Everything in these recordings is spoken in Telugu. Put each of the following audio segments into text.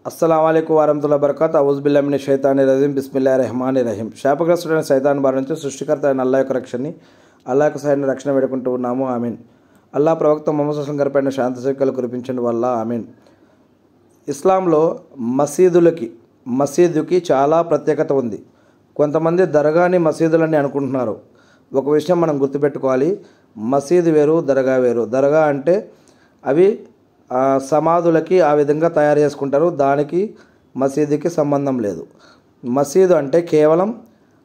అస్సలాము అలైకుం వరహమతుల్లాహి వబరకాతుహు ఔజుబిల్లాహి మినష్ షైతానిర్ రజీం బిస్మిల్లాహిర్ రహమానిర్ రహీం. శాపగ్రస్తుడైన సైతాన్ బారి నుంచి సృష్టికర్త అయిన అల్లాహ్ యొక్క రక్షణని, అల్లాహ్ యొక్క సహాయాన్ని రక్షణ వేడుకుంటూ ఉన్నాము. ఆమీన్. అల్లాహ్ ప్రవక్త ముహమ్మద్ సల్లల్లాహు అలైహి వసల్లం గారిపైన శాంతి సైకలు కురిపించండి వల్ల ఆమీన్. ఇస్లాంలో మసీదుకి చాలా ప్రత్యేకత ఉంది. కొంతమంది దర్గాని మసీదులని అనుకుంటున్నారు. ఒక విషయం మనం గుర్తుపెట్టుకోవాలి, మసీదు వేరు, దర్గా వేరు. దర్గా అంటే అవి సమాధులకి ఆ విధంగా తయారు చేసుకుంటారు, దానికి మసీదుకి సంబంధం లేదు. మసీదు అంటే కేవలం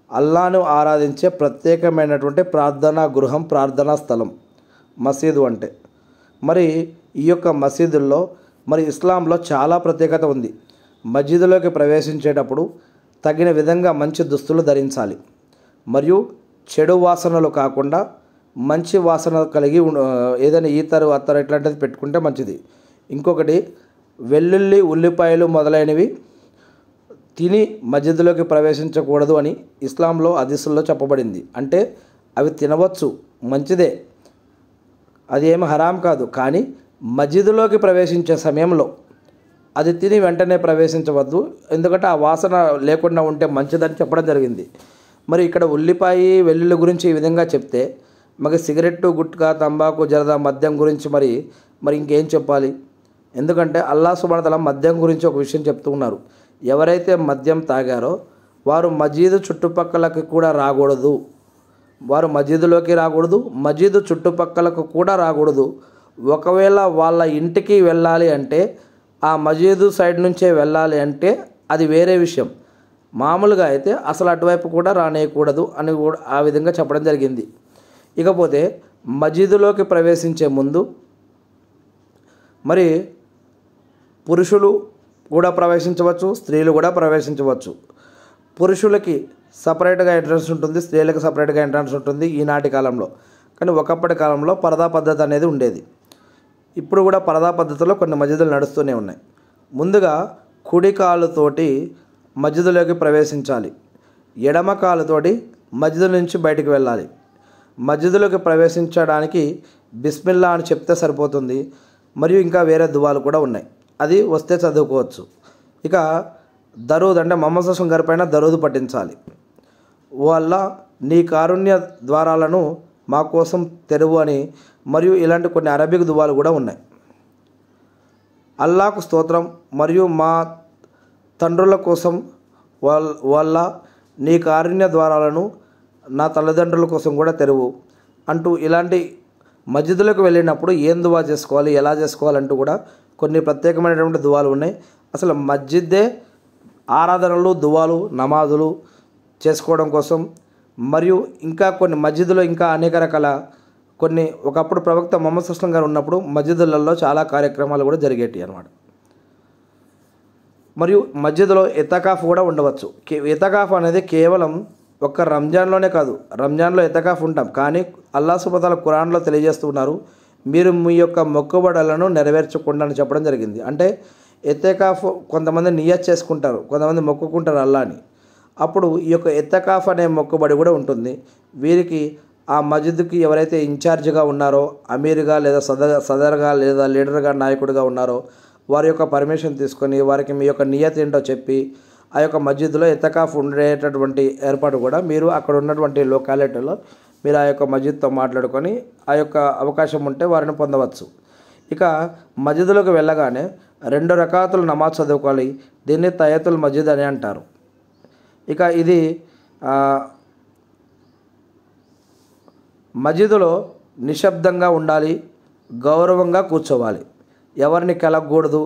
అల్లాను ఆరాధించే ప్రత్యేకమైనటువంటి ప్రార్థనా గృహం, ప్రార్థనా స్థలం మసీదు అంటే. మరి ఈ యొక్క మసీదుల్లో మరి ఇస్లాంలో చాలా ప్రత్యేకత ఉంది. మసీదులోకి ప్రవేశించేటప్పుడు తగిన విధంగా మంచి దుస్తులు ధరించాలి, మరియు చెడు వాసనలు కాకుండా మంచి వాసన కలిగి ఏదైనా ఈతరు అత్తరు ఇట్లాంటిది పెట్టుకుంటే మంచిది. ఇంకొకటి, వెల్లుల్లి, ఉల్లిపాయలు మొదలైనవి తిని మస్జిద్లోకి ప్రవేశించకూడదు అని ఇస్లాంలో హదీసుల్లో చెప్పబడింది. అంటే అవి తినవచ్చు, మంచిదే, అది ఏమి హరాం కాదు. కానీ మస్జిద్లోకి ప్రవేశించే సమయంలో అది తిని వెంటనే ప్రవేశించవద్దు, ఎందుకంటే ఆ వాసన లేకుండా ఉంటే మంచిదని చెప్పడం జరిగింది. మరి ఇక్కడ ఉల్లిపాయ, వెల్లుల్లి గురించి ఈ విధంగా చెప్తే మరి సిగరెట్టు, గుట్కా, తంబాకు, జరదా, మద్యం గురించి మరి ఇంకేం చెప్పాలి? ఎందుకంటే అల్లాహ్ సుబ్హానహు వ తఆలా మద్యం గురించి ఒక విషయం చెప్తూ ఉన్నారు. ఎవరైతే మద్యం తాగారో వారు మసీదు చుట్టుపక్కలకి కూడా రాకూడదు, వారు మసీదులోకి రాకూడదు, మసీదు చుట్టుపక్కలకు కూడా రాకూడదు. ఒకవేళ వాళ్ళ ఇంటికి వెళ్ళాలి అంటే, ఆ మసీదు సైడ్ నుంచే వెళ్ళాలి అంటే అది వేరే విషయం. మామూలుగా అయితే అసలు అటువైపు కూడా రానేయకూడదు అని కూడా ఆ విధంగా చెప్పడం జరిగింది. ఇకపోతే మసీదులోకి ప్రవేశించే ముందు మరి పురుషులు కూడా ప్రవేశించవచ్చు, స్త్రీలు కూడా ప్రవేశించవచ్చు. పురుషులకి సపరేట్గా ఎంట్రన్స్ ఉంటుంది, స్త్రీలకు సపరేట్గా ఎంట్రన్స్ ఉంటుంది ఈనాటి కాలంలో. కానీ ఒకప్పటి కాలంలో పరదా పద్ధతి అనేది ఉండేది. ఇప్పుడు కూడా పరదా పద్ధతిలో కొన్ని మసీదులు నడుస్తూనే ఉన్నాయి. ముందుగా కుడి కాలుతోటి మసీదులోకి ప్రవేశించాలి, ఎడమ కాలుతోటి మసీదు నుంచి బయటికి వెళ్ళాలి. మసీదులోకి ప్రవేశించడానికి బిస్మిల్లా అని చెప్తే సరిపోతుంది. మరియు ఇంకా వేరే దువాలు కూడా ఉన్నాయి, అది వస్తే చదువుకోవచ్చు. ఇక దరూద్ అంటే ముహమ్మద్ సల్లల్లాహు అలైహి వసల్లం గారిపైన దరూద్ పఠించాలి. ఓ అల్లా, నీ కారుణ్య ద్వారాలను మా కోసం తెరువు అని. మరియు ఇలాంటి కొన్ని అరబిక్ దువాలు కూడా ఉన్నాయి. అల్లాహకు స్తోత్రం, మరియు మా తండ్రుల కోసం వల్ల నీ కారుణ్య ద్వారాలను నా తల్లిదండ్రుల కోసం కూడా తెరువు అంటూ, ఇలాంటి మస్జిద్లోకి వెళ్ళినప్పుడు ఏం దువా చేసుకోవాలి, ఎలా చేసుకోవాలంటూ కూడా కొన్ని ప్రత్యేకమైనటువంటి దువాలు ఉన్నాయి. అసలు మస్జిద్దే ఆరాధనలు, దువాలు, నమాజులు చేసుకోవడం కోసం. మరియు ఇంకా కొన్ని మస్జిద్లో ఇంకా అనేక రకాల కొన్ని, ఒకప్పుడు ప్రవక్త ముహమ్మద్ సల్లల్లాహు అలైహి వసల్లం గారు ఉన్నప్పుడు మస్జిదులలో చాలా కార్యక్రమాలు కూడా జరిగేటివి అన్నమాట. మరియు మస్జిద్లో ఎతకాఫ్ కూడా ఉండవచ్చు. ఎతకాఫ్ అనేది కేవలం ఒక్క రంజాన్లోనే కాదు, రంజాన్లో ఎతకాఫ్ ఉంటాం, కానీ అల్లాహ్ సుబ్హానహు వ తఆలా ఖురాన్లో తెలియజేస్తున్నారు, మీరు మీ యొక్క మొక్కుబడులను నెరవేర్చకుండా అని చెప్పడం జరిగింది. అంటే ఎతకాఫ్ కొంతమంది నియత్ చేసుకుంటారు, కొంతమంది మొక్కుకుంటారు అల్లాని. అప్పుడు ఈ యొక్క ఎతకాఫ్ అనే మొక్కుబడి కూడా ఉంటుంది. వీరికి ఆ మస్జిద్కి ఎవరైతే ఇన్ఛార్జిగా ఉన్నారో, అమీర్గా లేదా సదర్గా లేదా లీడర్గా, నాయకుడిగా ఉన్నారో వారి యొక్క పర్మిషన్ తీసుకొని వారికి మీ యొక్క నియత్ ఏంటో చెప్పి ఆ యొక్క మస్జిద్లో ఎతకాఫ్ ఉండేటటువంటి ఏర్పాటు కూడా మీరు అక్కడ ఉన్నటువంటి లొకాలిటీలో మీరు ఆ యొక్క మస్జిద్తో మాట్లాడుకొని ఆ యొక్క అవకాశం ఉంటే వారిని పొందవచ్చు. ఇక మస్జిద్లోకి వెళ్ళగానే 2 రకాతులు నమాజ్ చదువుకోవాలి. దీన్ని తయతుల్ మస్జిద్ అని అంటారు. ఇక ఇది మస్జిద్లో నిశ్శబ్దంగా ఉండాలి, గౌరవంగా కూర్చోవాలి, ఎవరిని కెలగకూడదు,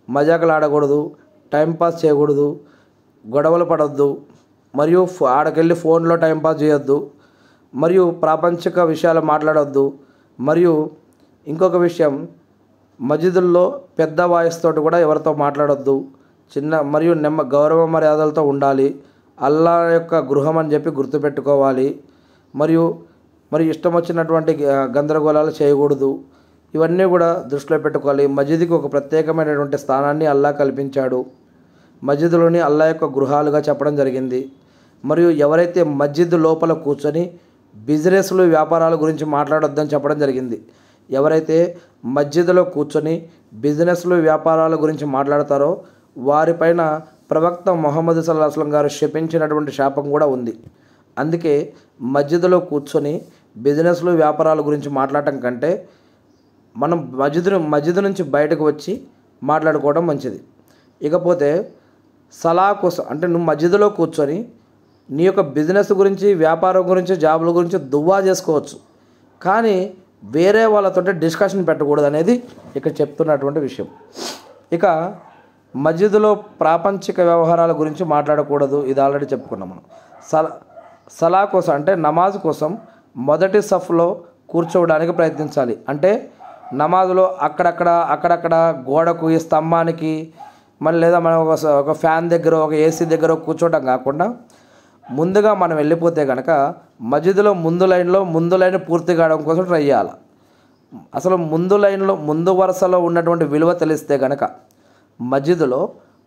మజాకులు ఆడకూడదు, టైంపాస్ చేయకూడదు, గొడవలు పడవద్దు, మరియు ఆడకెళ్ళి ఫోన్లో టైంపాస్ చేయొద్దు, మరియు ప్రాపంచిక విషయాలు మాట్లాడవద్దు. మరియు ఇంకొక విషయం, మస్జిదుల్లో పెద్ద వాయిస్తోటి కూడా ఎవరితో మాట్లాడొద్దు, చిన్న మరియు గౌరవ మర్యాదలతో ఉండాలి. అల్లా యొక్క గృహం అని చెప్పి గుర్తుపెట్టుకోవాలి. మరియు ఇష్టం వచ్చినటువంటి గందరగోళాలు చేయకూడదు. ఇవన్నీ కూడా దృష్టిలో పెట్టుకోవాలి. మస్జిద్కి ఒక ప్రత్యేకమైనటువంటి స్థానాన్ని అల్లా కల్పించాడు. మస్జిద్లోని అల్లా యొక్క గృహాలుగా చెప్పడం జరిగింది. మరియు ఎవరైతే మస్జిద్ లోపల కూర్చొని బిజినెస్లు, వ్యాపారాల గురించి మాట్లాడొద్దని చెప్పడం జరిగింది. ఎవరైతే మస్జిద్లో కూర్చొని బిజినెస్లు, వ్యాపారాల గురించి మాట్లాడతారో వారిపైన ప్రవక్త ముహమ్మద్ సల్లల్లాహు అలైహి వసల్లం గారు శపించినటువంటి శాపం కూడా ఉంది. అందుకే మస్జిద్లో కూర్చొని బిజినెస్లు వ్యాపారాల గురించి మాట్లాడటం కంటే మనం మస్జిద్ నుంచి బయటకు వచ్చి మాట్లాడుకోవడం మంచిది. ఇకపోతే సలా కోసం అంటే నువ్వు మస్జిద్లో కూర్చొని నీ యొక్క బిజినెస్ గురించి, వ్యాపారం గురించి, జాబుల గురించి దువా చేసుకోవచ్చు, కానీ వేరే వాళ్ళతో డిస్కషన్ పెట్టకూడదు అనేది ఇక్కడ చెప్తున్నటువంటి విషయం. ఇక మస్జిద్లో ప్రాపంచిక వ్యవహారాల గురించి మాట్లాడకూడదు, ఇది ఆల్రెడీ చెప్పుకున్నాం మనం. సలా కోసం అంటే నమాజ్ కోసం మొదటి సఫ్లో కూర్చోవడానికి ప్రయత్నించాలి. అంటే నమాజ్లో అక్కడక్కడ గోడకు, ఈ స్తంభానికి, మళ్ళీ లేదా మనం ఒక ఫ్యాన్ దగ్గర, ఒక ఏసీ దగ్గర కూర్చోవడం కాకుండా ముందుగా మనం వెళ్ళిపోతే కనుక మస్జిద్లో ముందు లైన్ పూర్తి కావడం కోసం ట్రై చేయాలి. అసలు ముందు వరుసలో ఉన్నటువంటి విలువ తెలిస్తే కనుక, మస్జిద్లో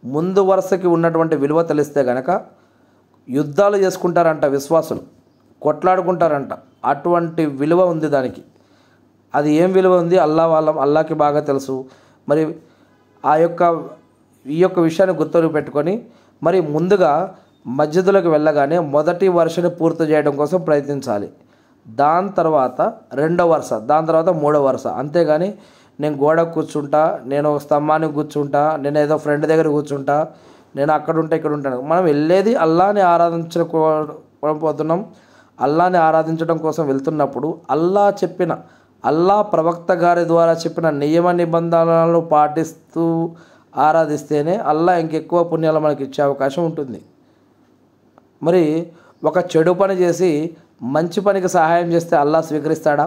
ముందు వరుసకి ఉన్నటువంటి విలువ తెలిస్తే కనుక యుద్ధాలు చేసుకుంటారంట విశ్వాసులు, కొట్లాడుకుంటారంట. అటువంటి విలువ ఉంది దానికి. అది ఏం విలువ ఉంది అల్లాకి బాగా తెలుసు. మరి ఈ యొక్క విషయాన్ని గుర్తు పెట్టుకొని మరి ముందుగా మస్జిద్లోకి వెళ్ళగానే మొదటి వరుసని పూర్తి చేయడం కోసం ప్రయత్నించాలి. దాని తర్వాత రెండో వరుస, దాని తర్వాత మూడో వరుస. అంతేగాని నేను గోడకు కూర్చుంటా, నేను స్తంభానికి కూర్చుంటా, నేను ఏదో ఫ్రెండ్ దగ్గర కూర్చుంటా, నేను అక్కడ ఇక్కడ ఉంటాను. మనం వెళ్ళేది అల్లాని ఆరాధించకపోతున్నాం. అల్లాని ఆరాధించడం కోసం వెళ్తున్నప్పుడు అల్లా ప్రవక్త గారి ద్వారా చెప్పిన నియమ నిబంధనలను పాటిస్తూ ఆరాధిస్తేనే అల్లా ఇంకెక్కువ పుణ్యాలు మనకి ఇచ్చే అవకాశం ఉంటుంది. మరి ఒక చెడు పని చేసి మంచి పనికి సహాయం చేస్తే అల్లా స్వీకరిస్తాడా?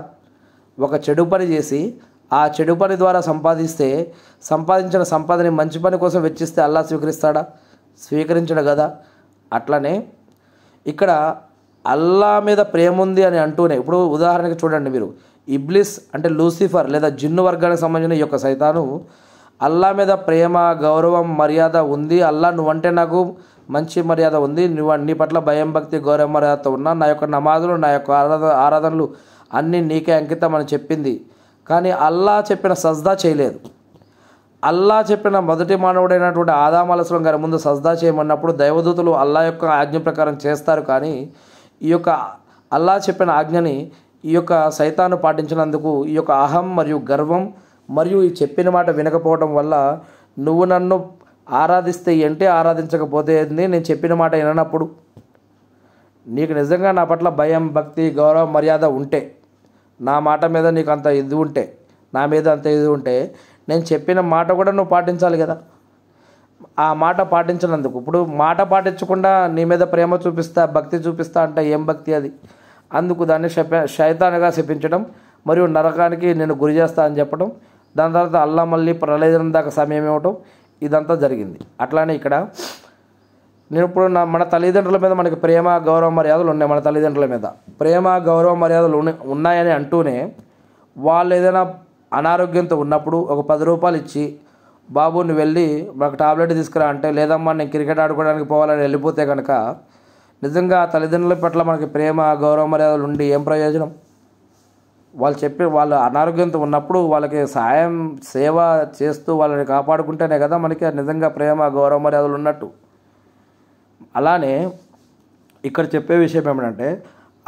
ఒక చెడు పని చేసి ఆ చెడు పని ద్వారా సంపాదించిన సంపదని మంచి పని కోసం వెచ్చిస్తే అల్లా స్వీకరిస్తాడా? స్వీకరించడు కదా. అట్లనే ఇక్కడ అల్లా మీద ప్రేమ ఉంది అని అంటూనే, ఇప్పుడు ఉదాహరణకి చూడండి మీరు, ఇబ్లిస్ అంటే లూసిఫర్ లేదా జిన్ను వర్గానికి సంబంధించిన ఈ యొక్క సైతాను అల్లా మీద ప్రేమ, గౌరవం, మర్యాద ఉంది. అల్లా నువ్వంటే నాకు మంచి మర్యాద ఉంది, నీ పట్ల భయం, భక్తి, గౌరవ మర్యాదతో ఉన్నా, నా యొక్క నమాజులు, నా యొక్క ఆరాధనలు అన్నీ నీకే అంకితం అని చెప్పింది. కానీ అల్లా చెప్పిన సజ్దా చేయలేదు. అల్లా చెప్పిన మొదటి మానవుడైనటువంటి ఆదాం అలైహిస్సలాం గారి ముందు సజ్దా చేయమన్నప్పుడు దైవదూతలు అల్లా యొక్క ఆజ్ఞ ప్రకారం చేస్తారు. కానీ ఈ యొక్క అల్లా చెప్పిన ఆజ్ఞని ఈ యొక్క సైతాను పాటించినందుకు ఈ యొక్క అహం మరియు గర్వం మరియు ఈ చెప్పిన మాట వినకపోవడం వల్ల నువ్వు నన్ను ఆరాధిస్తే ఏంటి, ఆరాధించకపోతే ఏంటి, నేను చెప్పిన మాట విననప్పుడు, నీకు నిజంగా నా పట్ల భయం, భక్తి, గౌరవం, మర్యాద ఉంటే, నా మాట మీద నీకు అంత ఇది ఉంటే, నా మీద అంత ఇది ఉంటే, నేను చెప్పిన మాట కూడా నువ్వు పాటించాలి కదా. ఆ మాట పాటించినందుకు, ఇప్పుడు మాట పాటించకుండా నీ మీద ప్రేమ చూపిస్తా, భక్తి చూపిస్తా అంటే ఏం భక్తి అది? అందుకు దాన్ని శైతానుగా శపించడం మరియు నరకానికి నేను గురి చేస్తా అని చెప్పడం, దాని తర్వాత అల్లా మళ్ళీ ప్రళయం దాకా సమయం ఇవ్వటం, ఇదంతా జరిగింది. అట్లానే ఇక్కడ నేను ఇప్పుడు మన తల్లిదండ్రుల మీద మనకి ప్రేమ, గౌరవ మర్యాదలు ఉన్నాయి. మన తల్లిదండ్రుల మీద ప్రేమ, గౌరవ మర్యాదలు ఉన్నాయని అంటూనే వాళ్ళు ఏదైనా అనారోగ్యంతో ఉన్నప్పుడు ఒక 10 రూపాయలు ఇచ్చి, బాబు నువ్వు వెళ్ళి మాకు టాబ్లెట్ తీసుకురా అంటే, లేదమ్మా నేను క్రికెట్ ఆడుకోవడానికి పోవాలని వెళ్ళిపోతే కనుక నిజంగా తల్లిదండ్రుల పట్ల మనకి ప్రేమ, గౌరవ మర్యాదలు ఉండి ఏం ప్రయోజనం? వాళ్ళు అనారోగ్యంతో ఉన్నప్పుడు వాళ్ళకి సాయం, సేవ చేస్తూ వాళ్ళని కాపాడుకుంటేనే కదా మనకి నిజంగా ప్రేమ, గౌరవ మర్యాదలు ఉన్నట్టు. అలానే ఇక్కడ చెప్పే విషయం ఏమిటంటే,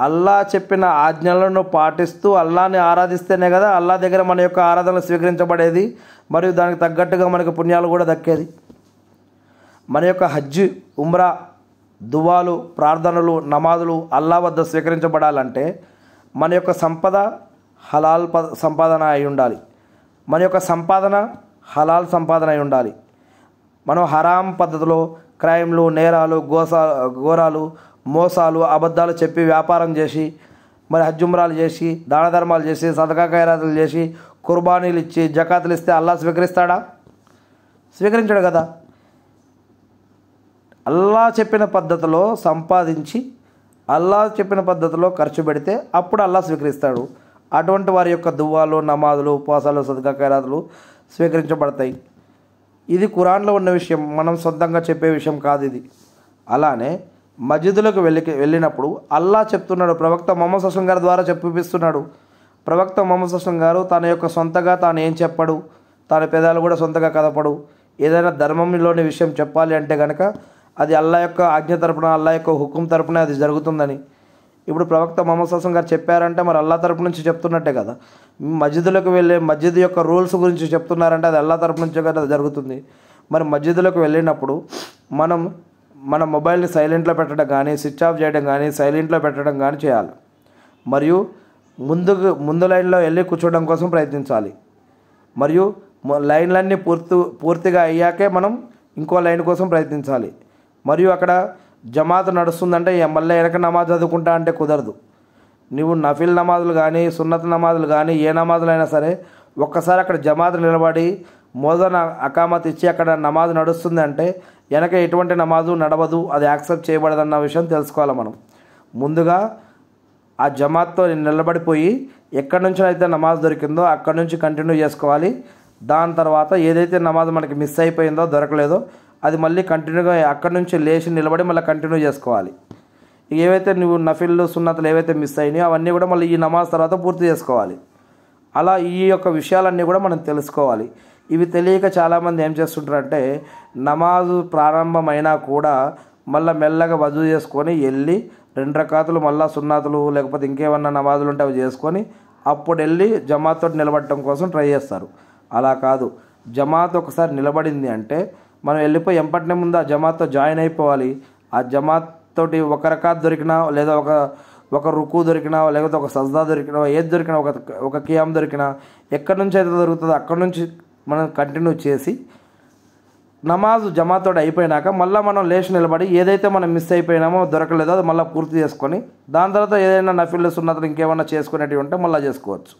అల్లా చెప్పిన ఆజ్ఞలను పాటిస్తూ అల్లాని ఆరాధిస్తేనే కదా అల్లా దగ్గర మన యొక్క ఆరాధనలు స్వీకరించబడేది, మరియు దానికి తగ్గట్టుగా మనకు పుణ్యాలు కూడా దక్కేది. మన యొక్క హజ్, ఉమ్రా, దువాలు, ప్రార్థనలు, నమాజులు అల్లా వద్ద స్వీకరించబడాలంటే మన యొక్క సంపద హలాల్ సంపాదన అయి ఉండాలి. మన యొక్క సంపాదన హలాల్ సంపాదన అయి ఉండాలి. మనం హరాం పద్ధతిలో క్రైమ్లు, నేరాలు, ఘోరాలు, మోసాలు, అబద్ధాలు చెప్పి వ్యాపారం చేసి, మరి హజ్జుమ్రాలు చేసి, దాన ధర్మాలు చేసి, సదకా ఖైరాతులు చేసి, కుర్బానీలు ఇచ్చి, జకాతులు ఇస్తే అల్లా స్వీకరిస్తాడా? స్వీకరించాడు కదా. అల్లా చెప్పిన పద్ధతిలో సంపాదించి అల్లా చెప్పిన పద్ధతిలో ఖర్చు పెడితే అప్పుడు అల్లా స్వీకరిస్తాడు. అటువంటి వారి యొక్క దువ్వాలు, నమాజులు, ఉపవాసాలు, సదకా ఖైరాతులు స్వీకరించబడతాయి. ఇది ఖురాన్లో ఉన్న విషయం, మనం సొంతంగా చెప్పే విషయం కాదు ఇది. అలానే మస్జిద్లకు వెళ్ళినప్పుడు అల్లా చెప్తున్నాడు, ప్రవక్త ముహమ్మద్ సల్లల్లాహు అలైహి వసల్లం గారి ద్వారా చెప్పిస్తున్నాడు. ప్రవక్త ముహమ్మద్ సల్లల్లాహు అలైహి వసల్లం గారు తన యొక్క సొంతగా తాను ఏం చెప్పడు, తన పెదాలు కూడా సొంతగా కదపడు. ఏదైనా ధర్మంలోని విషయం చెప్పాలి అంటే కనుక అది అల్లా యొక్క ఆజ్ఞ తరపున, అల్లా యొక్క హుకుం తరపున అది జరుగుతుందని ఇప్పుడు ప్రవక్త ముహమ్మద్ సల్లం గారు చెప్పారంటే మరి అల్లా తరపు నుంచి చెప్తున్నట్టే కదా. మస్జిద్లకు వెళ్ళే మస్జిద్ యొక్క రూల్స్ గురించి చెప్తున్నారంటే అది అల్లా తరపు నుంచే కదా జరుగుతుంది. మరి మస్జిద్లకు వెళ్ళినప్పుడు మన మొబైల్ని సైలెంట్లో పెట్టడం కానీ, స్విచ్ ఆఫ్ చేయడం కానీ, సైలెంట్లో పెట్టడం కానీ చేయాలి. మరియు ముందు లైన్లో వెళ్ళి కూర్చోవడం కోసం ప్రయత్నించాలి. మరియు లైన్లన్నీ పూర్తిగా అయ్యాకే మనం ఇంకో లైన్ కోసం ప్రయత్నించాలి. మరియు అక్కడ జమాత్ నడుస్తుందంటే మళ్ళీ వెనక నమాజ్ చదువుకుంటా అంటే కుదరదు. నువ్వు నఫిల్ నమాజులు కానీ, సున్నత్ నమాజులు కానీ, ఏ నమాజులైనా సరే ఒక్కసారి అక్కడ జమాత్ నిలబడి మోదన అకామత్ ఇచ్చి అక్కడ నమాజ్ నడుస్తుంది అంటే వెనక ఎటువంటి నమాజు నడవదు, అది యాక్సెప్ట్ చేయబడదన్న విషయం తెలుసుకోవాలి. మనం ముందుగా ఆ జమాత్తో నిలబడిపోయి ఎక్కడి నుంచి అయితే నమాజ్ దొరికిందో అక్కడి నుంచి కంటిన్యూ చేసుకోవాలి. దాని తర్వాత ఏదైతే నమాజ్ మనకి మిస్ అయిపోయిందో, దొరకలేదో అది మళ్ళీ కంటిన్యూగా అక్కడి నుంచి లేచి నిలబడి మళ్ళీ కంటిన్యూ చేసుకోవాలి. ఏవైతే నువ్వు నఫిల్లు సున్నతులు ఏవైతే మిస్ అయినాయో అవన్నీ కూడా మళ్ళీ ఈ నమాజ్ తర్వాత పూర్తి చేసుకోవాలి. అలా ఈ యొక్క విషయాలన్నీ కూడా మనం తెలుసుకోవాలి. ఇవి తెలియక చాలామంది ఏం చేస్తుంటారంటే నమాజు ప్రారంభమైనా కూడా మళ్ళీ మెల్లగా వజూ చేసుకొని వెళ్ళి 2 రకాతులు మళ్ళీ సున్నాతులు లేకపోతే ఇంకేమన్నా నమాజులు ఉంటే అవి చేసుకొని అప్పుడు వెళ్ళి జమాత్తో నిలబడటం కోసం ట్రై చేస్తారు. అలా కాదు. జమాత్ ఒకసారి నిలబడింది అంటే మనం వెళ్ళిపోయి ఎంపటినే ముందు ఆ జమాత్తో జాయిన్ అయిపోవాలి. ఆ జమాత్ తోటి ఒక రకాత్ దొరికినా లేదా ఒక రుకు దొరికినా లేకపోతే ఒక సజ్దా దొరికినా, ఏది దొరికినా, ఒక ఖియామ్ దొరికినా, ఎక్కడి నుంచి అయితే దొరుకుతుందో అక్కడి నుంచి మనం కంటిన్యూ చేసి నమాజు జమాతో అయిపోయినాక మళ్ళీ మనం లేచి నిలబడి ఏదైతే మనం మిస్ అయిపోయినామో దొరకలేదో అది మళ్ళీ పూర్తి చేసుకొని దాని తర్వాత ఏదైనా నఫిల్ సున్నతులు ఇంకేమన్నా చేసుకునేటివి ఉంటే మళ్ళీ చేసుకోవచ్చు.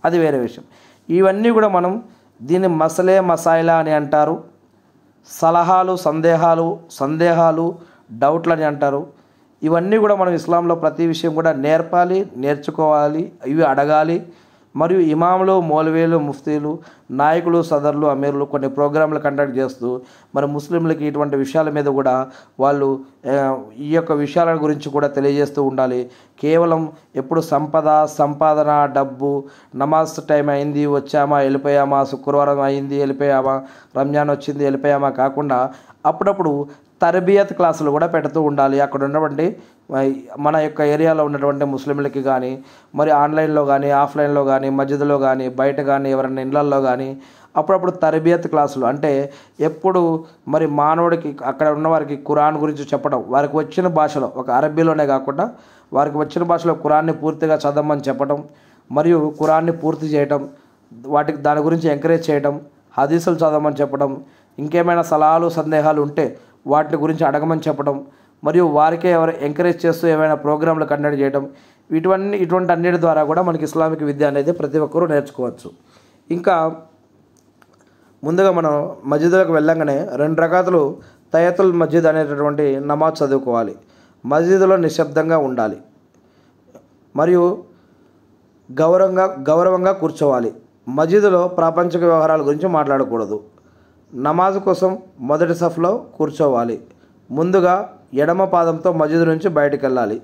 అది వేరే విషయం. ఇవన్నీ కూడా మనం దీన్ని మసాయిలా అని అంటారు. సలహాలు, సందేహాలు, డౌట్లు అని అంటారు. ఇవన్నీ కూడా మనం ఇస్లాంలో ప్రతి విషయం కూడా నేర్పాలి, నేర్చుకోవాలి, ఇవి అడగాలి. మరియు ఇమాములు, మౌలవీలు, ముఫ్తీలు, నాయకులు, సదర్లు, అమీర్లు కొన్ని ప్రోగ్రాంలు కండక్ట్ చేస్తూ మరి ముస్లింలకి ఇటువంటి విషయాల మీద కూడా వాళ్ళు ఈ యొక్క విషయాల గురించి కూడా తెలియజేస్తూ ఉండాలి. కేవలం ఎప్పుడు సంపాదన, డబ్బు, నమాజ్ టైం అయింది వచ్చామా వెళ్ళిపోయామా, శుక్రవారం అయింది వెళ్ళిపోయామా, రంజాన్ వచ్చింది వెళ్ళిపోయామా కాకుండా అప్పుడప్పుడు తర్బియత్ క్లాసులు కూడా పెడుతూ ఉండాలి. అక్కడ ఉన్నటువంటి మన యొక్క ఏరియాలో ఉన్నటువంటి ముస్లింలకి కానీ మరి ఆన్లైన్లో కానీ, ఆఫ్లైన్లో కానీ, మస్జిద్లో కానీ, బయట కానీ, ఎవరైనా ఇళ్లల్లో కానీ అప్పుడప్పుడు తర్బియత్ క్లాసులు అంటే ఎప్పుడు మరి మానవుడికి అక్కడ ఉన్న వారికి ఖురాన్ గురించి చెప్పడం, వారికి వచ్చిన భాషలో ఒక అరబీలోనే కాకుండా వారికి వచ్చిన భాషలో ఖురాన్ని పూర్తిగా చదవమని చెప్పడం, మరియు ఖురాన్ని పూర్తి చేయటం, దాని గురించి ఎంకరేజ్ చేయడం, హదీసులు చదవమని చెప్పడం, ఇంకేమైనా సలహాలు సందేహాలు ఉంటే వాటి గురించి అడగమని చెప్పడం, మరియు వారికే ఎంకరేజ్ చేస్తూ ఏమైనా ప్రోగ్రాంలు కండక్ట్ చేయడం, ఇటువంటి అన్నిటి ద్వారా కూడా మనకి ఇస్లామిక్ విద్య అనేది ప్రతి ఒక్కరూ నేర్చుకోవచ్చు. ఇంకా ముందుగా మనం మస్జిద్లకు వెళ్ళంగానే 2 రకాతులు తయతుల్ మస్జిద్ అనేటటువంటి నమాజ్ చదువుకోవాలి. మస్జిద్లో నిశ్శబ్దంగా ఉండాలి మరియు గౌరవంగా కూర్చోవాలి. మస్జిద్లో ప్రాపంచిక వ్యవహారాల గురించి మాట్లాడకూడదు. నమాజ్ కోసం మొదటి సఫ్లో కూర్చోవాలి. ముందుగా ఎడమ పాదంతో మస్జిద్ నుంచి బయటకు వెళ్ళాలి.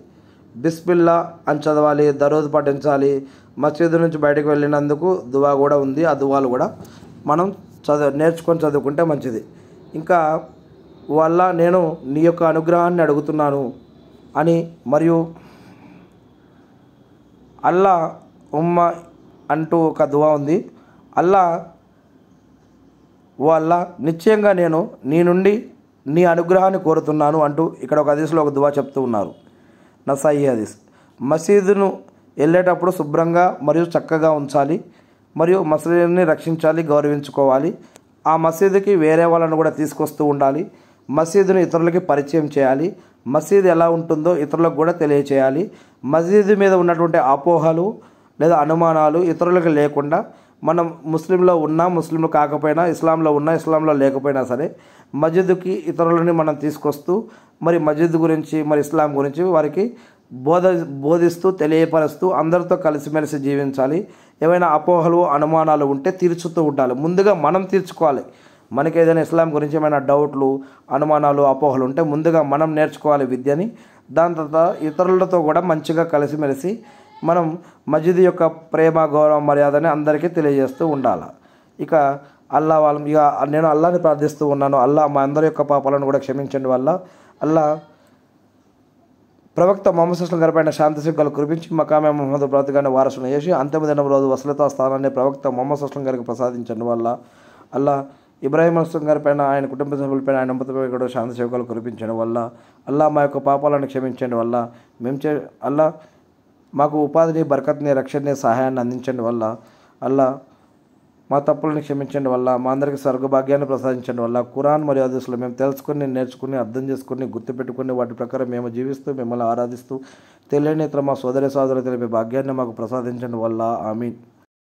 బిస్మిల్లా అని చదవాలి, దరూద్ పఠించాలి. మస్జిద్ నుంచి బయటకు వెళ్ళినందుకు దువా కూడా ఉంది. ఆ దువాలు కూడా మనం నేర్చుకొని చదువుకుంటే మంచిది. ఇంకా వల్ల నేను నీ యొక్క అనుగ్రహాన్ని అడుగుతున్నాను అని, మరియు అల్లా ఉమ్మ అంటూ ఒక దువా ఉంది. ఓ అల్లా నిశ్చయంగా నేను నీ నుండి నీ అనుగ్రహాన్ని కోరుతున్నాను అంటూ ఇక్కడ ఒక హదీస్లో ఒక దువా చెప్తూ ఉన్నారు. నసాయి హదీస్. మసీదును వెళ్ళేటప్పుడు శుభ్రంగా మరియు చక్కగా ఉంచాలి, మరియు మసీదుని రక్షించాలి, గౌరవించుకోవాలి. ఆ మసీదుకి వేరే వాళ్ళను కూడా తీసుకొస్తూ ఉండాలి. మసీదును ఇతరులకి పరిచయం చేయాలి. మసీదు ఎలా ఉంటుందో ఇతరులకు కూడా తెలియచేయాలి. మసీదు మీద ఉన్నటువంటి అపోహలు లేదా అనుమానాలు ఇతరులకు లేకుండా మనం ముస్లింలో ఉన్నా, ముస్లింలు కాకపోయినా, ఇస్లాంలో ఉన్నా, ఇస్లాంలో లేకపోయినా సరే మస్జిద్కి ఇతరులని మనం తీసుకొస్తూ మరి మస్జిద్ గురించి మరి ఇస్లాం గురించి వారికి బోధిస్తూ తెలియపరుస్తూ అందరితో కలిసిమెలిసి జీవించాలి. ఏమైనా అపోహలు అనుమానాలు ఉంటే తీర్చుతూ ఉండాలి. ముందుగా మనం తీర్చుకోవాలి. మనకి ఏదైనా ఇస్లాం గురించి ఏమైనా డౌట్లు, అనుమానాలు, అపోహలు ఉంటే ముందుగా మనం నేర్చుకోవాలి విద్యని. దాని తర్వాత ఇతరులతో కూడా మంచిగా కలిసిమెలిసి మనం మస్జిద్ యొక్క ప్రేమ, గౌరవం, మర్యాదని అందరికీ తెలియజేస్తూ ఉండాలి. ఇక అల్లా వాళ్ళ ఇక నేను అల్లాని ప్రార్థిస్తూ ఉన్నాను. అల్లా మా అందరి యొక్క పాపాలను కూడా క్షమించండి వల్ల అల్లా ప్రవక్త మొహమ్మద్ సుస్లం గారిపైన శాంతి సింకలు కురిపించి మకామే ముహమ్మద్ బ్రతిగానే వారసును చేసి అంతిమ దినం రోజు వసలతా స్థానాన్ని ప్రవక్త మొహమ్మద్ సుస్లం గారికి ప్రసాదించండి వల్ల అల్లా ఇబ్రాహీం అస్లం గారిపైన ఆయన కుటుంబ సభ్యులపైన ఆయన దంపతులపై కూడా శాంతి సేవకులు కురిపించండి వల్ల అల్లా మా యొక్క పాపాలను క్షమించండి వల్ల అల్లా మాకు ఉపాధిని బరకత్ని రక్షణని సహాయాన్ని అందించండి వల్ల అల్లా మా తప్పులను క్షమించండి వల్ల మా అందరికీ స్వర్గభాగ్యాన్ని ప్రసాదించండి వల్ల ఖురాన్ మరియు హదీసులు మేము తెలుసుకుని నేర్చుకుని అర్థం చేసుకుని గుర్తుపెట్టుకుని వాటి ప్రకారం మేము జీవిస్తూ మిమ్మల్ని ఆరాధిస్తూ తెలియని ఇతర మా సోదరి తెలిపే భాగ్యాన్ని మాకు ప్రసాదించండి వల్ల ఆమీన్.